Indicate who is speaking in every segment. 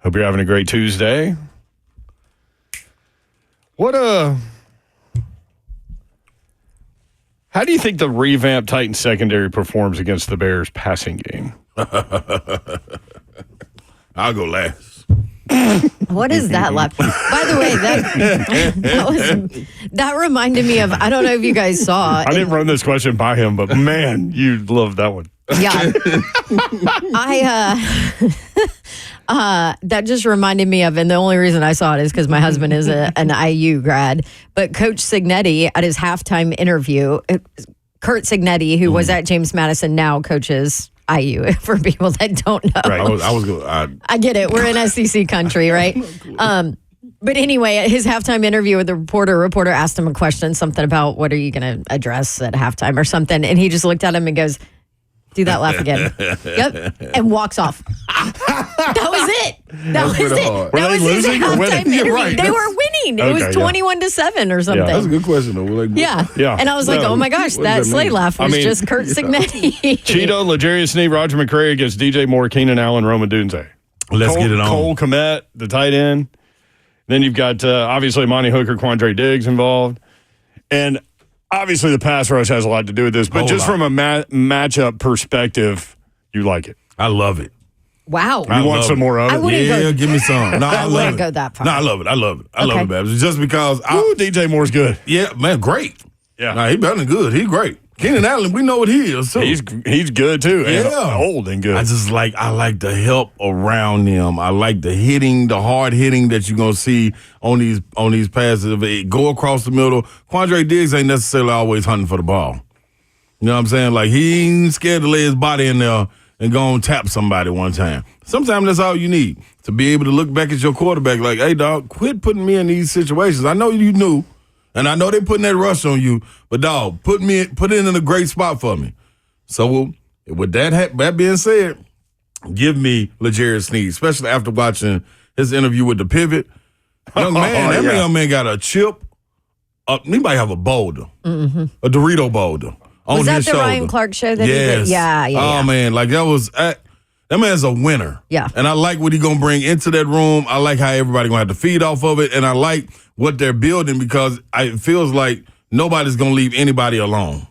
Speaker 1: Hope you're having a great Tuesday. How do you think the revamped Titans secondary performs against the Bears passing game?
Speaker 2: I'll go last.
Speaker 3: What is that left? By the way, that reminded me of, I don't know if you guys saw.
Speaker 1: I didn't run this question by him, but man, you loved that one.
Speaker 3: Yeah. That just reminded me of, and the only reason I saw it is because my husband is an IU grad, but Coach Cignetti at his halftime interview, Kurt Cignetti, who was at James Madison, now coaches IU, for people that don't know.
Speaker 1: Right.
Speaker 3: I get it. We're in SEC country, right? But anyway, at his halftime interview with the reporter asked him a question, something about what are you going to address at halftime or something. And he just looked at him and goes, do that laugh again. Yep. And walks off. That was it. That was it.
Speaker 1: Were
Speaker 3: That was
Speaker 1: they
Speaker 3: his
Speaker 1: losing or winning?
Speaker 3: halftime interview.
Speaker 2: Right.
Speaker 3: They were winning. It was 21-7 or something.
Speaker 2: That's a good question, though.
Speaker 3: Yeah. And I was like, oh my gosh, that sleigh laugh was just Kurt Cignetti.
Speaker 1: Cheeto, L'Jarius Sneed, Roger McCray against DJ Moore, Keenan Allen, Roman Dunze.
Speaker 2: Let's get it on.
Speaker 1: Cole Kmet, the tight end. Then you've got, obviously, Monty Hooker, Quandre Diggs involved. And obviously the pass rush has a lot to do with this, but just from a matchup perspective, you like it.
Speaker 2: I love it.
Speaker 3: Wow.
Speaker 1: You want some more of it?
Speaker 2: Yeah, give me some. No, I
Speaker 3: wouldn't go that far.
Speaker 2: No, I love it. I love it, Babs. Just because
Speaker 1: DJ Moore's good.
Speaker 2: Yeah, man, great.
Speaker 1: Yeah.
Speaker 2: Nah, he better than good. He's great. Keenan Allen, we know what he is, too.
Speaker 1: He's good, too. And old and good.
Speaker 2: I like the help around him. I like the hitting, the hard hitting that you're going to see on these passes. Go across the middle. Quandre Diggs ain't necessarily always hunting for the ball. You know what I'm saying? Like, he ain't scared to lay his body in there and go and tap somebody one time. Sometimes that's all you need, to be able to look back at your quarterback like, hey, dog, quit putting me in these situations. I know you knew. And I know they're putting that rush on you, but dog, put it in a great spot for me. So with that being said, give me L'Jarius Sneed, especially after watching his interview with the Pivot. Young man got a chip. He might have a boulder, a Dorito boulder on his shoulder.
Speaker 3: Was that the Ryan Clark show that he did? Yeah.
Speaker 2: Oh, man, like that man's a winner.
Speaker 3: Yeah.
Speaker 2: And I like what he's going to bring into that room. I like how everybody going to have to feed off of it. And I like what they're building because it feels like nobody's going to leave anybody alone.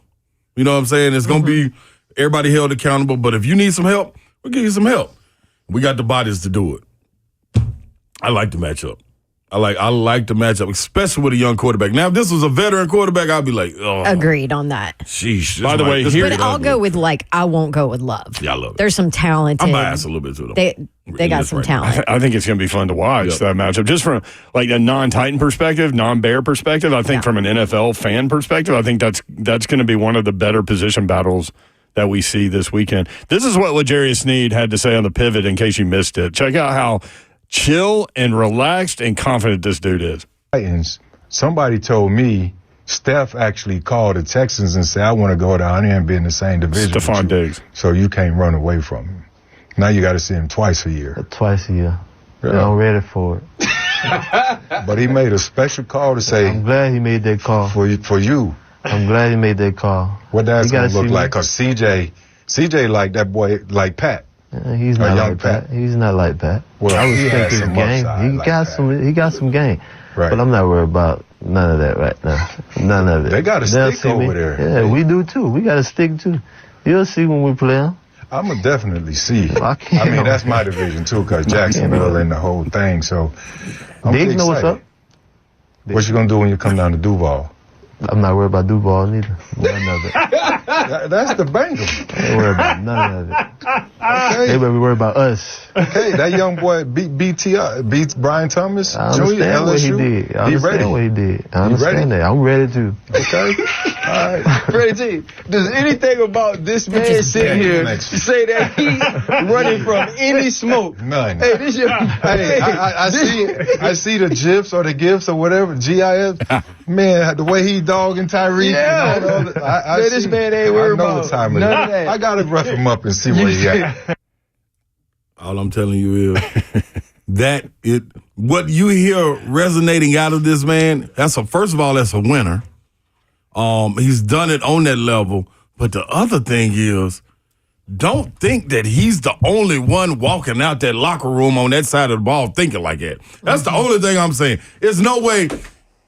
Speaker 2: You know what I'm saying? It's going to be everybody held accountable. But if you need some help, we'll give you some help. We got the bodies to do it. I like the matchup. I like the matchup, especially with a young quarterback. Now, if this was a veteran quarterback, I'd be like, oh.
Speaker 3: Agreed on that.
Speaker 2: Sheesh.
Speaker 1: By the way,
Speaker 3: but I'll go with I won't go with Love.
Speaker 2: Yeah, I love it.
Speaker 3: There's some talented.
Speaker 2: I'm biased a little bit too, though.
Speaker 3: They got some talent.
Speaker 1: I think it's going to be fun to watch that matchup. Just from like a non-Titan perspective, non-Bear perspective, I think from an NFL fan perspective, I think that's going to be one of the better position battles that we see this weekend. This is what L'Jarius Sneed had to say on the Pivot in case you missed it. Check out how chill and relaxed and confident this dude is.
Speaker 4: Titans, somebody told me Steph actually called the Texans and said, I want to go down there and be in the same division.
Speaker 1: Stephon Diggs.
Speaker 4: So you can't run away from him. Now you got to see him twice a year.
Speaker 5: Twice a year. Yeah. I'm ready for it.
Speaker 4: But he made a special call to say.
Speaker 5: I'm glad he made that call.
Speaker 4: For you.
Speaker 5: I'm glad he made that call.
Speaker 4: What that's going to look like? Because CJ like that boy, like Pat.
Speaker 5: He's not like Pat. He's not like that.
Speaker 4: Well,
Speaker 5: I respect his game. He got some game.
Speaker 4: Right.
Speaker 5: But I'm not worried about none of that right now. None of it.
Speaker 4: They got to stick over there.
Speaker 5: Yeah, we do too. We got to stick too. You'll see when we play them.
Speaker 4: I'm going to definitely see. I mean, that's my division too, because Jacksonville and the whole thing. So
Speaker 5: Diggs know what's up.
Speaker 4: What you going to do when you come down to Duval?
Speaker 5: I'm not worried about Duval neither. None of it.
Speaker 4: That's the Bengals.
Speaker 5: I ain't worried about none of it. Okay. They better be worried about us.
Speaker 4: Okay, that young boy beats Brian Thomas.
Speaker 5: I understand what he did. I understand what he did. I understand that. I'm ready to.
Speaker 4: Okay. All right.
Speaker 6: Reggie, does anything about this man sitting here say that he's running from any smoke?
Speaker 4: None.
Speaker 6: Hey, this your.
Speaker 4: Hey, I see the GIFs or the GIFs or whatever, GIFs. Man, the way he dogging Tyreek.
Speaker 6: Yeah.
Speaker 4: Man,
Speaker 6: this man ain't worried about
Speaker 4: none of that. I got to rough him up and see where he at.
Speaker 2: All I'm telling you is what you hear resonating out of this man, first of all, that's a winner. He's done it on that level. But the other thing is, don't think that he's the only one walking out that locker room on that side of the ball thinking like that. That's the only thing I'm saying. There's no way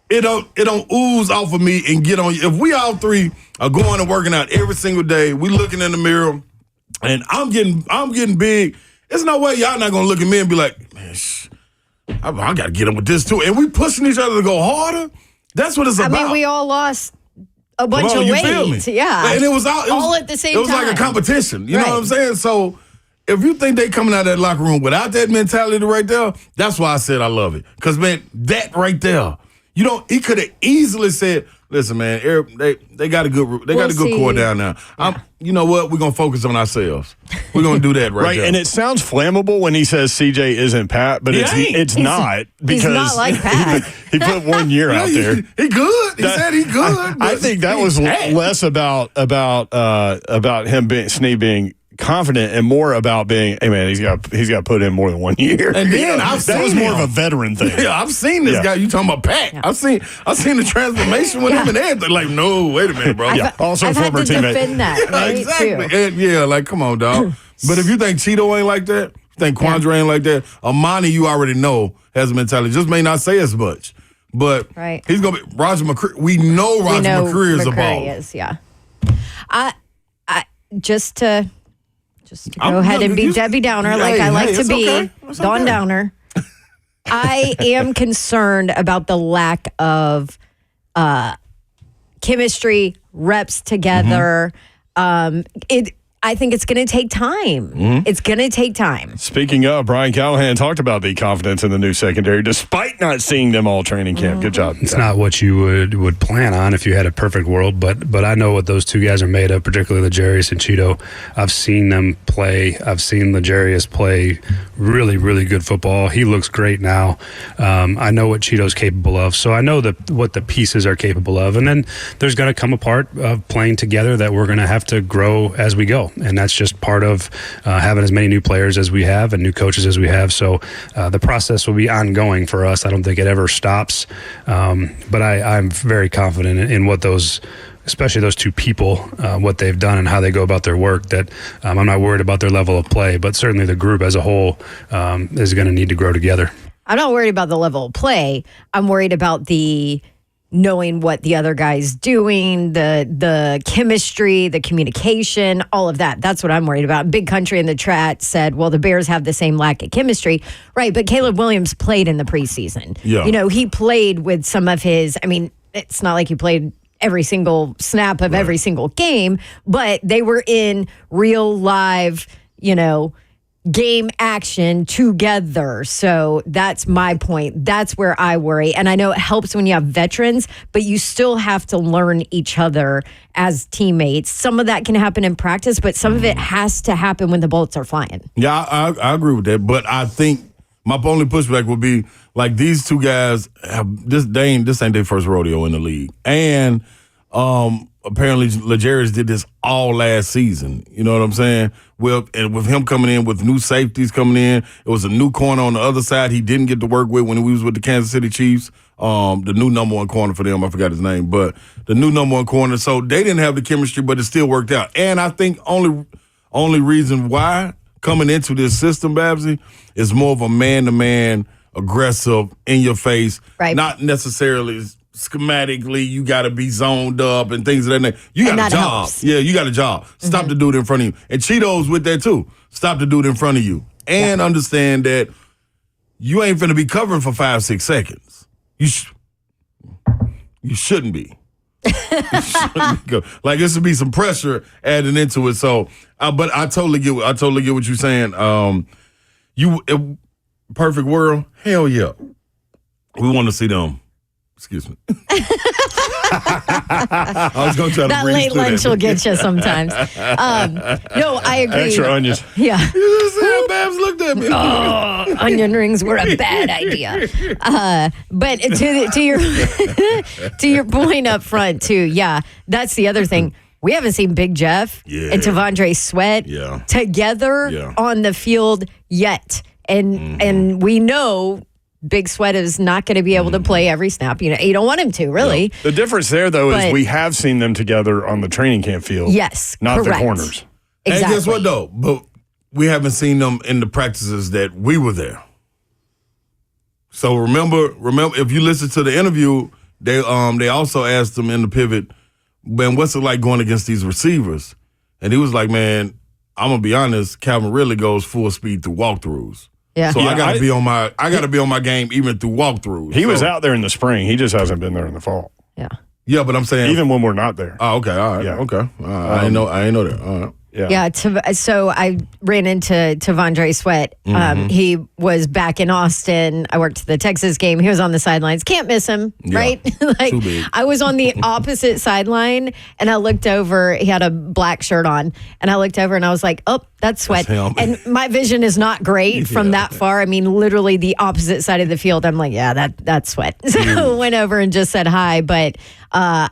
Speaker 2: it don't ooze off of me and get on you. If we all three are going and working out every single day, we looking in the mirror, and I'm getting big, there's no way y'all not gonna look at me and be like, man, I gotta get him with this too. And we pushing each other to go harder. That's what it's about.
Speaker 3: I mean, we all lost a bunch of weight. Yeah.
Speaker 2: And it was all
Speaker 3: at the same time.
Speaker 2: It was like a competition. You
Speaker 3: Right.
Speaker 2: know what I'm saying? So if you think they coming out of that locker room without that mentality right there, that's why I said I love it. Because, man, that right there, he could have easily said, listen, man, they got a good core down now. You know what? We're gonna focus on ourselves. We're gonna do that right there.
Speaker 1: And it sounds flammable when he says CJ isn't Pat, but it's not because
Speaker 3: he's not like Pat.
Speaker 1: he put 1 year out there.
Speaker 2: He good. He said he good.
Speaker 1: I think that was less about him Sneed being confident and more about being, hey man, he's got to put in more than 1 year.
Speaker 2: And then
Speaker 1: that was more of a veteran thing.
Speaker 2: Yeah, I've seen this guy. You talking about Pat? Yeah. I've seen the transformation with him and everything. Like, no, wait a minute, bro.
Speaker 1: Also
Speaker 3: I've
Speaker 1: former
Speaker 3: had to
Speaker 1: teammate.
Speaker 3: defend that, right?
Speaker 2: Exactly.
Speaker 3: Too.
Speaker 2: And like, come on, dog. But if you think Cheeto ain't like that, you think Quandre ain't like that, Amani, you already know, has a mentality. Just may not say as much. But he's gonna be Roger McCreary. We know Roger McCreary is a baller.
Speaker 3: Is, yeah. I just to go ahead and be Debbie Downer like I like to be.
Speaker 2: Okay.
Speaker 3: Dawn Downer. I am concerned about the lack of chemistry, reps together. I think it's going to take time. It's going to take time.
Speaker 1: Speaking of, Brian Callahan talked about the confidence in the new secondary, despite not seeing them all training camp. Good job.
Speaker 7: It's not what you would plan on if you had a perfect world, but I know what those two guys are made of, particularly L'Jarius and Cheeto. I've seen them play. I've seen L'Jarius play really, really good football. He looks great now. I know what Cheeto's capable of, so I know what the pieces are capable of. And then there's going to come a part of playing together that we're going to have to grow as we go. And that's just part of having as many new players as we have and new coaches as we have. So the process will be ongoing for us. I don't think it ever stops. But I'm very confident in what especially those two people, what they've done and how they go about their work, that I'm not worried about their level of play. But certainly the group as a whole is going to need to grow together.
Speaker 3: I'm not worried about the level of play. I'm worried about the knowing what the other guy's doing, the chemistry, the communication, all of that. That's what I'm worried about. Big Country in the chat said, well, the Bears have the same lack of chemistry. Right, but Caleb Williams played in the preseason. Yeah. He played with some of his, it's not like he played every single snap of every single game, but they were in real live, game action together. So that's my point. That's where I worry. And I know it helps when you have veterans, but you still have to learn each other as teammates. Some of that can happen in practice, but some of it has to happen when the bullets are flying.
Speaker 2: Yeah, I agree with that. But I think my only pushback would be like these two guys this ain't their first rodeo in the league. And apparently L'Jarius did this all last season. You know what I'm saying? And with him coming in with new safeties coming in, it was a new corner on the other side he didn't get to work with when he was with the Kansas City Chiefs. The new number one corner for them, I forgot his name, but the new number one corner. So they didn't have the chemistry, but it still worked out. And I think only reason why coming into this system, Babsy, is more of a man-to-man, aggressive, in your face, not necessarily schematically, you got to be zoned up and things of that nature. You got a job. Helps. Yeah, you got a job. Stop the dude in front of you. And Cheeto's with that too. Stop the dude in front of you. And understand that you ain't finna be covering for 5-6 seconds. You shouldn't be. Like, this would be some pressure added into it. So, but I totally get what you're saying. Perfect world, hell yeah. We want to see them. Excuse me. I was going to try to
Speaker 3: that late lunch will get you sometimes. No, I agree.
Speaker 1: Extra onions.
Speaker 3: Yeah.
Speaker 2: You just said Babs looked at me.
Speaker 3: Oh, onion rings were a bad idea. But to your point up front too, yeah, that's the other thing. We haven't seen Big Jeff and Tavondre Sweat together on the field yet. And we know Big Sweat is not going to be able to play every snap. You don't want him to, really.
Speaker 1: No. The difference there, though, is we have seen them together on the training camp field.
Speaker 3: Yes,
Speaker 1: not
Speaker 3: correct.
Speaker 1: the corners.
Speaker 3: Exactly.
Speaker 2: And guess what, though? But we haven't seen them in the practices that we were there. So remember, if you listen to the interview, they also asked him in the pivot, man, what's it like going against these receivers? And he was like, man, I'm gonna be honest, Calvin really goes full speed through walkthroughs.
Speaker 3: Yeah.
Speaker 2: So I gotta be on my game even through walkthroughs.
Speaker 1: He was out there in the spring. He just hasn't been there in the fall.
Speaker 3: Yeah.
Speaker 2: Yeah, but I'm saying
Speaker 1: Even when we're not there.
Speaker 2: Oh, okay, all right,
Speaker 1: Yeah.
Speaker 2: okay. I didn't know that. All right.
Speaker 3: Yeah. So I ran into Tavondre Sweat. He was back in Austin. I worked the Texas game. He was on the sidelines. Can't miss him, right? Like
Speaker 2: Too big.
Speaker 3: I was on the opposite sideline, and I looked over. He had a black shirt on, and I looked over, and I was like, "Oh, that's Sweat."
Speaker 2: That's him.
Speaker 3: And my vision is not great from that far. I mean, literally the opposite side of the field. I'm like, "Yeah, that's Sweat." So I went over and just said hi. But on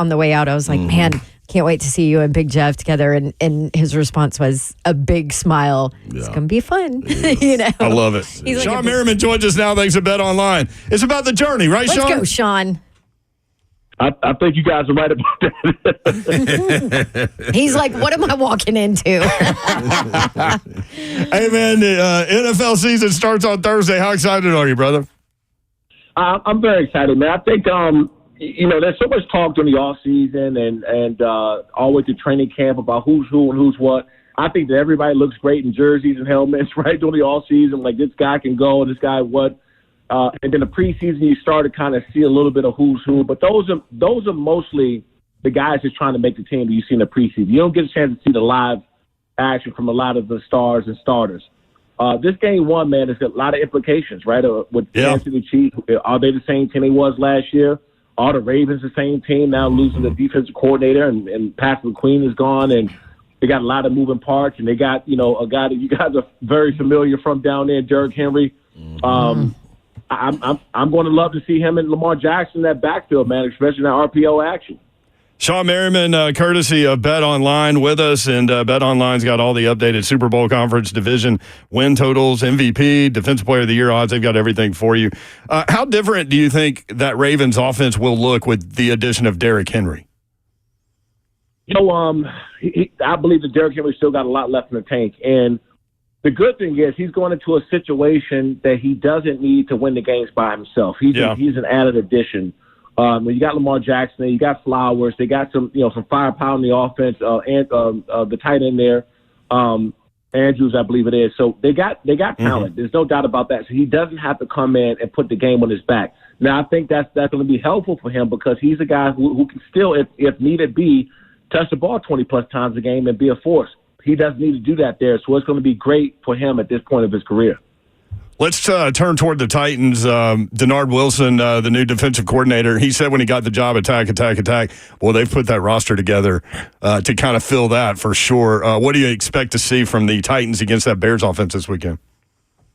Speaker 3: the way out, I was like, "Man, can't wait to see you and Big Jeff together." And his response was a big smile. It's going to be fun.
Speaker 1: I love it.
Speaker 3: He's like
Speaker 1: Shawne Merriman joins us now thanks to Bet Online. It's about the journey, right,
Speaker 3: Let's
Speaker 1: Shawne?
Speaker 3: go, Sean.
Speaker 8: I think you guys are right about that.
Speaker 3: He's like, what am I walking into?
Speaker 1: Hey, man, the NFL season starts on Thursday. How excited are you, brother?
Speaker 8: I'm very excited, man. I think there's so much talk during the off season and always the training camp about who's who and who's what. I think that everybody looks great in jerseys and helmets right during the off season. Like this guy can go, this guy what. And then the preseason, you start to kind of see a little bit of who's who. But those are mostly the guys that's trying to make the team that you see in the preseason. You don't get a chance to see the live action from a lot of the stars and starters. This game one, man, there's a lot of implications, right? With Kansas City Chiefs, are they the same team they was last year? Are the Ravens the same team now losing the defensive coordinator and Patrick McQueen is gone and they got a lot of moving parts and they got, a guy that you guys are very familiar from down there, Derrick Henry. I'm going to love to see him and Lamar Jackson in that backfield, man, especially in that RPO action.
Speaker 1: Shawne Merriman, courtesy of Bet Online with us, and Bet Online's got all the updated Super Bowl conference division win totals, MVP, Defensive Player of the Year odds. They've got everything for you. How different do you think that Ravens offense will look with the addition of Derrick Henry?
Speaker 8: I believe that Derrick Henry still got a lot left in the tank, and the good thing is he's going into a situation that he doesn't need to win the games by himself. He's an added addition. When you got Lamar Jackson, you got Flowers, they got some firepower in the offense, and the tight end there, Andrews, I believe it is. So they got talent. There's no doubt about that. So he doesn't have to come in and put the game on his back. Now I think that's going to be helpful for him because he's a guy who can still, if needed be, touch the ball 20 plus times a game and be a force. He doesn't need to do that there, so it's going to be great for him at this point of his career.
Speaker 1: Let's turn toward the Titans. Denard Wilson, the new defensive coordinator, he said when he got the job, attack. Well, they've put that roster together to kind of fill that for sure. What do you expect to see from the Titans against that Bears offense this weekend?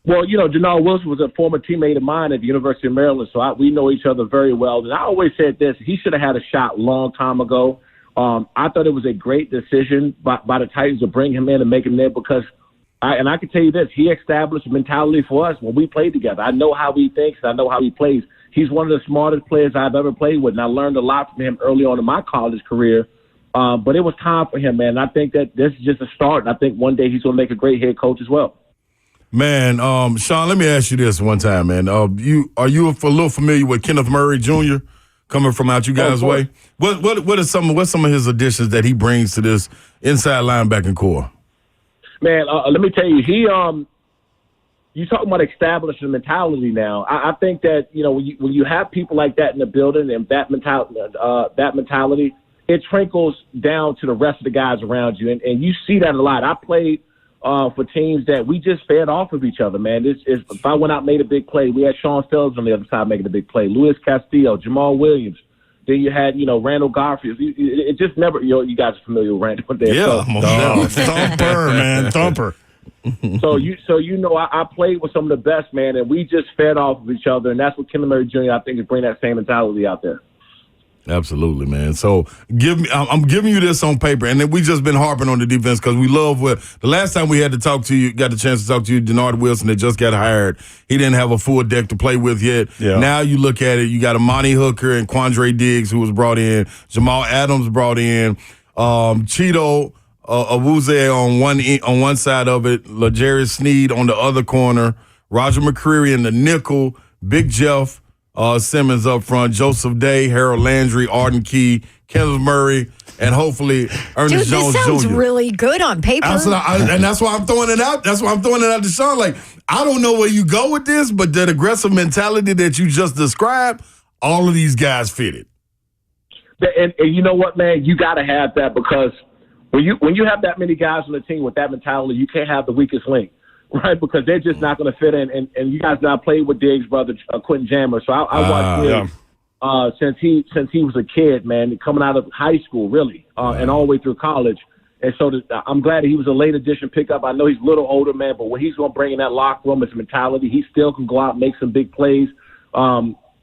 Speaker 1: Well,
Speaker 8: Denard Wilson was a former teammate of mine at the University of Maryland, so we know each other very well. And I always said this, he should have had a shot a long time ago. I thought it was a great decision by the Titans to bring him in and make him there because I can tell you this, he established a mentality for us when we played together. I know how he thinks. I know how he plays. He's one of the smartest players I've ever played with, and I learned a lot from him early on in my college career. But it was time for him, man. I think that this is just a start, and I think one day he's going to make a great head coach as well.
Speaker 2: Man, Shawne, let me ask you this one time, man. Are you a little familiar with Kenneth Murray Jr.? Coming from out you guys' way, what's some of his additions that he brings to this inside linebacking core?
Speaker 8: Man, let me tell you, you talking about establishing mentality now. I think that when you have people like that in the building and that mentality, it trickles down to the rest of the guys around you, and you see that a lot. I played for teams that we just fed off of each other, man. If I went out and made a big play, we had Sean Phillips on the other side making a big play, Luis Castillo, Jamal Williams. Then you had, Randall Garfield. It just never, you guys are familiar with Randall.
Speaker 1: Thumper, man, thumper.
Speaker 8: I played with some of the best, man, and we just fed off of each other, and that's what Kenneth Murray Jr., I think, is bring that same mentality out there.
Speaker 2: Absolutely, man. So I'm giving you this on paper, and then we just been harping on the defense because we love the last time we had to talk to you, got the chance to talk to you, Denard Wilson that just got hired. He didn't have a full deck to play with yet. Yeah. Now you look at it, you got Amani Hooker and Quandre Diggs who was brought in, Jamal Adams brought in, Cheeto Awuzie on one side of it, LeJarius Sneed on the other corner, Roger McCreary in the nickel, Big Jeff Simmons up front, Joseph Day, Harold Landry, Arden Key, Kenneth Murray, and hopefully Ernest Jones Jr.
Speaker 3: This sounds really good on paper.
Speaker 2: And that's why I'm throwing it out. That's why I'm throwing it out to Shawne. Like, I don't know where you go with this, but that aggressive mentality that you just described, all of these guys fit it.
Speaker 8: And you know what, man? You got to have that because when you have that many guys on the team with that mentality, you can't have the weakest link, right? Because they're just not going to fit in. And you guys now played with Diggs' brother, Quentin Jammer. So I watched him since he was a kid, man, coming out of high school, really, and all the way through college. And so I'm glad that he was a late addition pickup. I know he's a little older, man, but what he's going to bring in that locker room is mentality. He still can go out and make some big plays.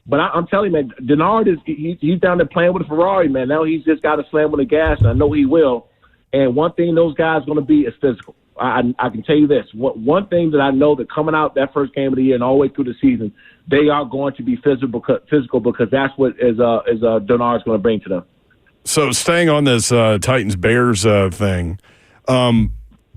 Speaker 8: But I'm telling you, man, Denard he's down there playing with a Ferrari, man. Now he's just got to slam on the gas, and I know he will. And one thing those guys are going to be is physical. I can tell you this. One thing that I know that coming out that first game of the year and all the way through the season, they are going to be physical because that's what Denard's going to bring to them.
Speaker 1: So staying on this Titans-Bears thing,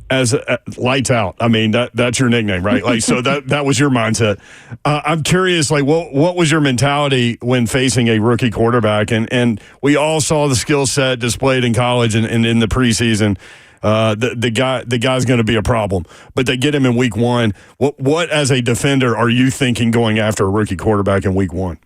Speaker 1: as lights out. I mean, that's your nickname, right? Like, so that was your mindset. I'm curious, like, what was your mentality when facing a rookie quarterback? And we all saw the skill set displayed in college and in the preseason. The guy's going to be a problem, but they get him in week one. What as a defender are you thinking going after a rookie quarterback in week one?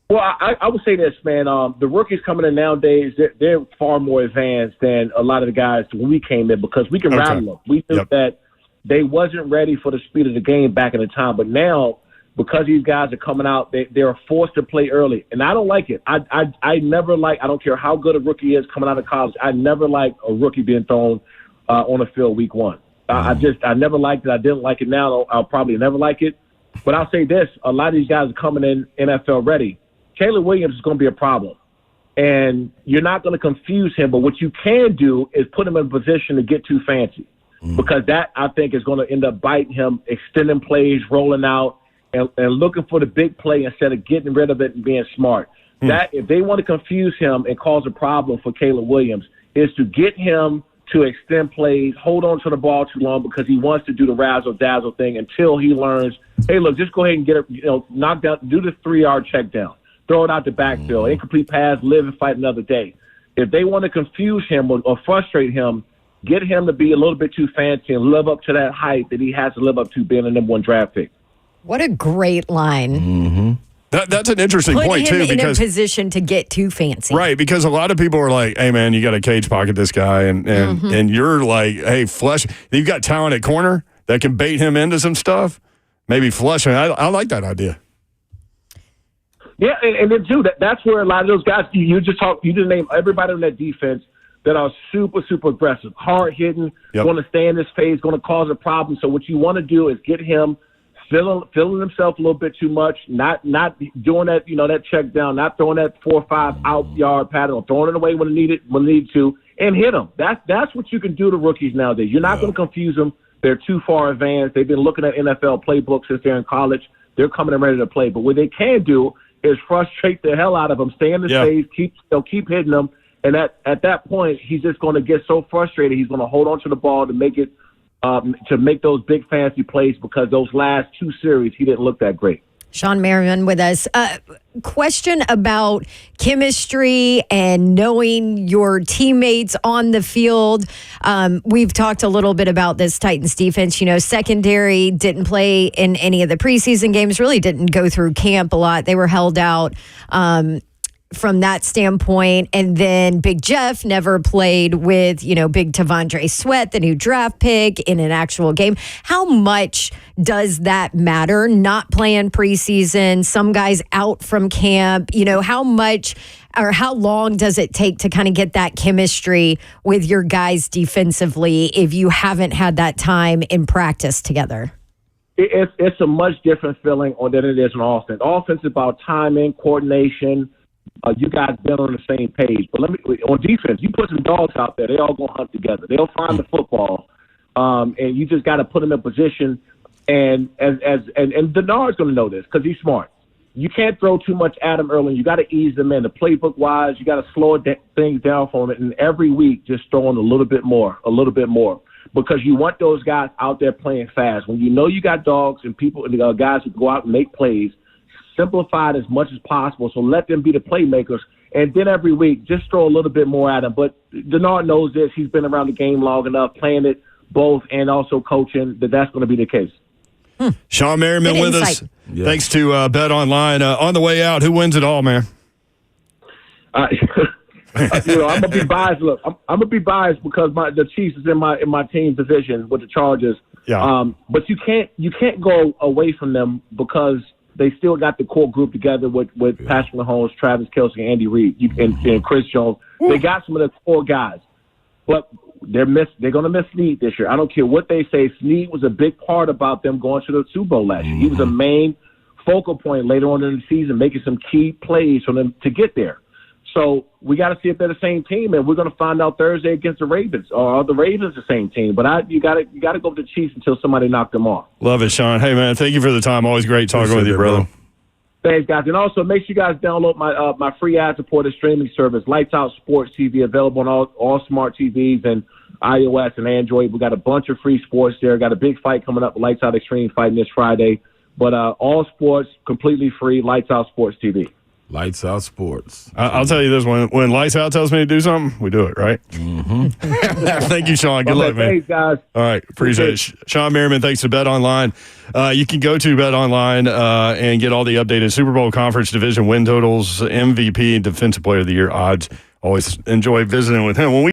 Speaker 8: Well, I would say this, man. The rookies coming in nowadays, they're far more advanced than a lot of the guys when we came in because we can rattle them. We knew that they wasn't ready for the speed of the game back in the time, but now because these guys are coming out, they're forced to play early, and I don't like it. I never like. I don't care how good a rookie is coming out of college. I never like a rookie being thrown on the field week one. I never liked it. I didn't like it. Now I'll probably never like it. But I'll say this: a lot of these guys are coming in NFL ready. Caleb Williams is going to be a problem, and you're not going to confuse him. But what you can do is put him in a position to get too fancy, because that I think is going to end up biting him, extending plays, rolling out, and looking for the big play instead of getting rid of it and being smart. That if they want to confuse him and cause a problem for Caleb Williams, is to get him to extend plays, hold on to the ball too long because he wants to do the razzle-dazzle thing until he learns, hey, look, just go ahead and get it, knock down, do the 3-yard check down. Throw it out the backfield, incomplete pass, live and fight another day. If they want to confuse him or frustrate him, get him to be a little bit too fancy and live up to that height that he has to live up to being a number one draft pick.
Speaker 3: What a great line.
Speaker 1: That's an interesting point, too.
Speaker 3: Put him in a position to get too fancy.
Speaker 1: Right, because a lot of people are like, hey, man, you got to cage pocket this guy. And you're like, hey, flush. You've got talent at corner that can bait him into some stuff. Maybe flush him. I like that idea.
Speaker 8: Yeah, and then too, that's where a lot of those guys you just name everybody on that defense that are super, super aggressive, hard hitting, going to stay in this phase, going to cause a problem. So what you want to do is get him filling himself a little bit too much, not doing that, that check down, not throwing that 4 or 5 out yard pattern, throwing it away when needed to, and hit them. That's what you can do to rookies nowadays. You're not going to confuse them. They're too far advanced. They've been looking at NFL playbooks since they're in college. They're coming in ready to play. But what they can do is frustrate the hell out of them, stay in the space, keep hitting them, and at that point, he's just going to get so frustrated, he's going to hold on to the ball to make it to make those big fancy plays because those last 2 series he didn't look that great.
Speaker 3: Shawne Merriman with us. Question about chemistry and knowing your teammates on the field. We've talked a little bit about this Titans defense. Secondary didn't play in any of the preseason games, really didn't go through camp a lot. They were held out from that standpoint. And then Big Jeff never played with, Big T'Vondre Sweat, the new draft pick, in an actual game. How much does that matter? Not playing preseason, some guys out from camp, how much or how long does it take to kind of get that chemistry with your guys defensively if you haven't had that time in practice together?
Speaker 8: It's a much different feeling than it is on offense. Offense is about timing, coordination. You guys been on the same page. But on defense, you put some dogs out there, they all go hunt together. They'll find the football, and you just got to put them in position. And Denard's going to know this because he's smart. you can't throw too much at them early. You got to ease them in. The playbook wise, you got to slow things down for them. And every week, just throwing a little bit more, because you want those guys out there playing fast. When you know you got dogs and people, guys who go out and make plays, simplify it as much as possible. So let them be the playmakers. And then every week, just throw a little bit more at them. But Denard knows this. He's been around the game long enough, playing it both and also coaching, that's going to be the case.
Speaker 1: Shawne Merriman
Speaker 3: Good
Speaker 1: with
Speaker 3: insight.
Speaker 1: us. Yeah. Thanks to Bet Online. On the way out, who wins it all, man?
Speaker 8: I'm gonna be biased. Look, I'm gonna be biased because the Chiefs is in my team's division with the Chargers.
Speaker 1: Yeah.
Speaker 8: But you can't go away from them because they still got the core group together with Patrick Mahomes, Travis Kelce, and Andy Reid, and Chris Jones. They got some of the core guys, but they're going to miss Sneed this year. I don't care what they say. Sneed was a big part about them going to the Super Bowl last year. He was a main focal point later on in the season, making some key plays for them to get there. So we got to see if they're the same team, and we're going to find out Thursday against the Ravens. Or are the Ravens the same team? But you got to go with the Chiefs until somebody knocked them off.
Speaker 1: Love it, Shawne. Hey, man, thank you for the time. Always great talking with you, brother.
Speaker 8: Thanks, guys. And also, make sure you guys download my free ad-supported streaming service, Lights Out Sports TV, available on all smart TVs and iOS and Android. We got a bunch of free sports there. Got a big fight coming up, Lights Out Extreme fighting this Friday. But all sports completely free, Lights Out Sports TV.
Speaker 2: Lights Out Sports.
Speaker 1: I'll tell you this, when Lights Out tells me to do something, we do it, right?
Speaker 2: Mm-hmm.
Speaker 1: Thank you, Shawne. Good luck, man.
Speaker 8: Thanks, guys.
Speaker 1: All right, appreciate it. Shawne Merriman, thanks to Bet Online. You can go to Bet Online and get all the updated Super Bowl Conference Division win totals, MVP, and Defensive Player of the Year odds. Always enjoy visiting with him. When we